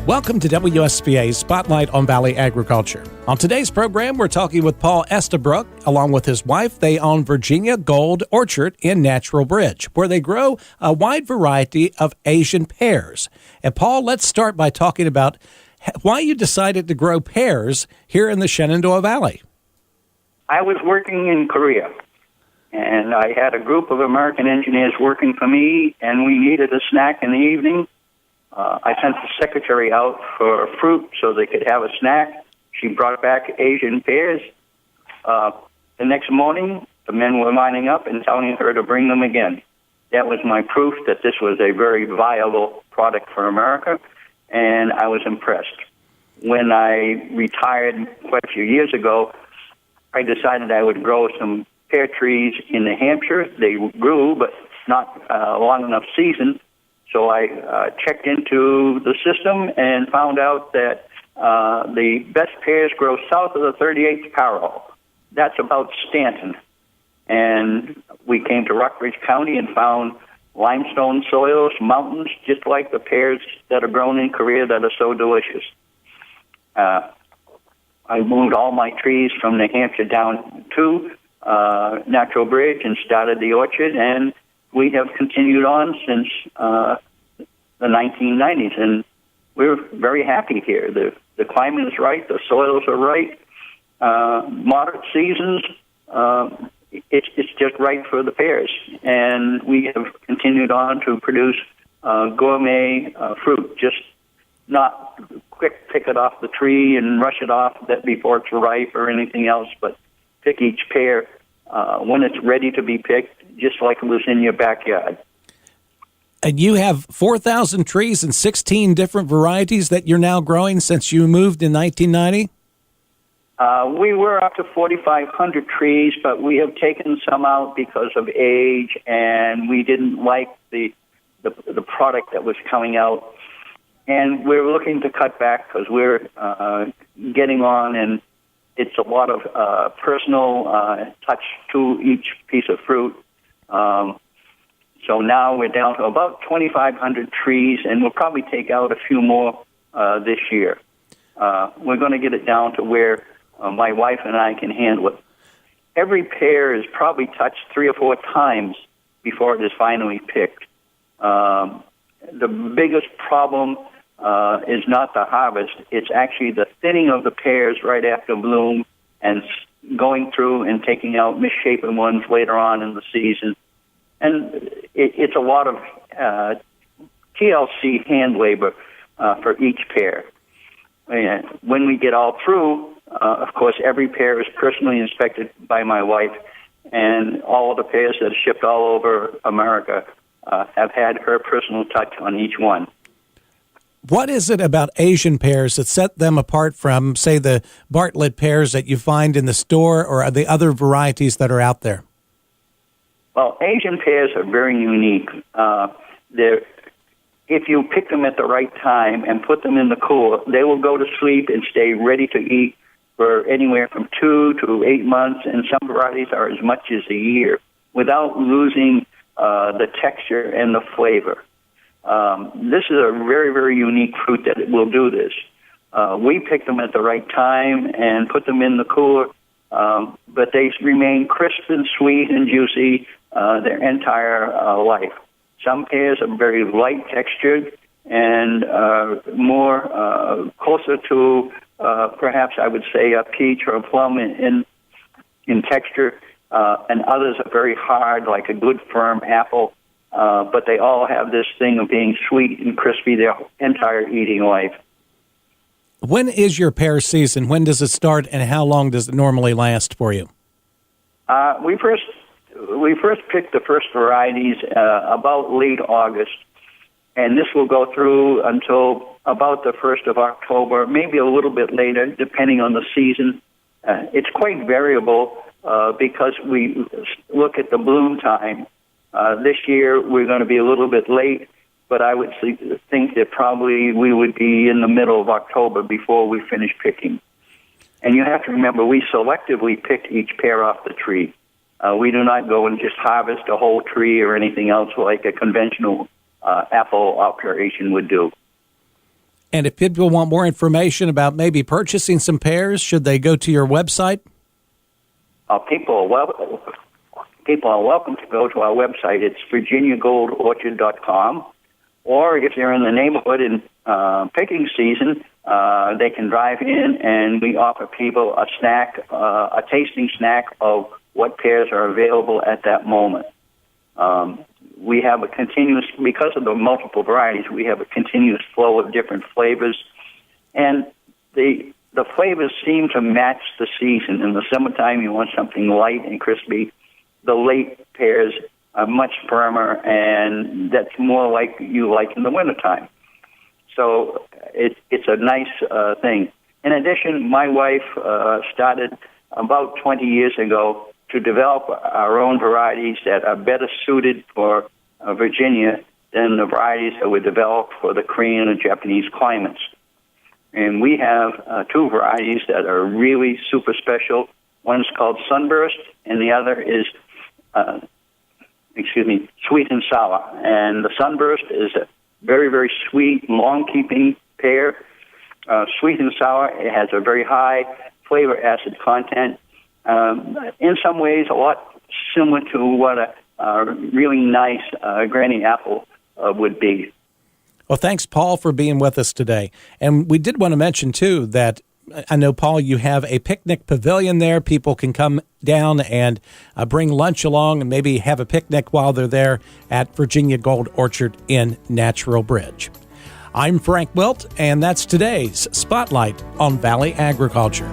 Welcome to WSBA's Spotlight on Valley Agriculture. On today's program, we're talking with Paul Estabrook. Along with his wife, they own Virginia Gold Orchard in Natural Bridge, where they grow a wide variety of Asian pears. And Paul, let's start by talking about why you decided to grow pears here in the Shenandoah Valley. I was working in Korea, and I had a group of American engineers working for me, and we needed a snack in the evening. I sent the secretary out for fruit so they could have a snack. She brought back Asian pears. The next morning, the men were lining up and telling her to bring them again. That was my proof that this was a very viable product for America, and I was impressed. When I retired quite a few years ago, I decided I would grow some pear trees in New Hampshire. They grew, but not long enough season. So I checked into the system and found out that the best pears grow south of the 38th parallel. That's about Stanton. And we came to Rockbridge County and found limestone soils, mountains, just like the pears that are grown in Korea that are so delicious. I moved all my trees from New Hampshire down to Natural Bridge and started the orchard, and we have continued on since the 1990s, and we're very happy here. The climate is right, the soils are right, moderate seasons, it's just right for the pears, and we have continued on to produce gourmet fruit, just not quick pick it off the tree and rush it off that before it's ripe or anything else, but pick each pear when it's ready to be picked, just like it was in your backyard. And you have 4,000 trees and 16 different varieties that you're now growing since you moved in 1990? We were up to 4,500 trees, but we have taken some out because of age, and we didn't like the product that was coming out. And we're looking to cut back because we're getting on, and it's a lot of personal touch to each piece of fruit. So now we're down to about 2,500 trees, and we'll probably take out a few more this year. We're going to get it down to where my wife and I can handle it. Every pear is probably touched 3 or 4 times before it is finally picked. The biggest problem is not the harvest. It's actually the thinning of the pears right after bloom and going through and taking out misshapen ones later on in the season. And it's a lot of TLC hand labor for each pear. And when we get all through, of course, every pear is personally inspected by my wife, and all of the pears that are shipped all over America have had her personal touch on each one. What is it about Asian pears that set them apart from, say, the Bartlett pears that you find in the store or the other varieties that are out there? Well, Asian pears are very unique. If you pick them at the right time and put them in the cooler, they will go to sleep and stay ready to eat for anywhere from 2 to 8 months, and some varieties are as much as a year without losing the texture and the flavor. This is a very, very unique fruit that will do this. We pick them at the right time and put them in the cooler, but they remain crisp and sweet and juicy their entire life. Some pears are very light textured and more closer to perhaps I would say a peach or a plum in texture, and others are very hard, like a good firm apple. But they all have this thing of being sweet and crispy their entire eating life. When is your pear season? When does it start, and how long does it normally last for you? We first picked the first varieties about late August, and this will go through until about the 1st of October, maybe a little bit later, depending on the season. It's quite variable because we look at the bloom time. This year, we're going to be a little bit late, but I would think that probably we would be in the middle of October before we finish picking. And you have to remember, we selectively pick each pear off the tree. We do not go and just harvest a whole tree or anything else like a conventional apple operation would do. And if people want more information about maybe purchasing some pears, should they go to your website? People are welcome to go to our website. It's virginiagoldorchard.com. Or if they're in the neighborhood in picking season, they can drive in, and we offer people a snack, a tasting snack of what pears are available at that moment. We have a continuous, because of the multiple varieties, we have a continuous flow of different flavors, and the flavors seem to match the season. In the summertime, you want something light and crispy. The late pears are much firmer, and that's more like you like in the wintertime. So it's a nice thing. In addition, my wife started about 20 years ago to develop our own varieties that are better suited for Virginia than the varieties that were developed for the Korean and Japanese climates. And we have two varieties that are really super special. One's called Sunburst, and the other is, Sweet and Sour. And the Sunburst is a very, very sweet, long-keeping pear. Sweet and Sour, it has a very high flavor acid content. In some ways, a lot similar to what a really nice granny apple would be. Well, thanks, Paul, for being with us today. And we did want to mention, too, that I know, Paul, you have a picnic pavilion there. People can come down and bring lunch along and maybe have a picnic while they're there at Virginia Gold Orchard in Natural Bridge. I'm Frank Wilt, and that's today's Spotlight on Valley Agriculture.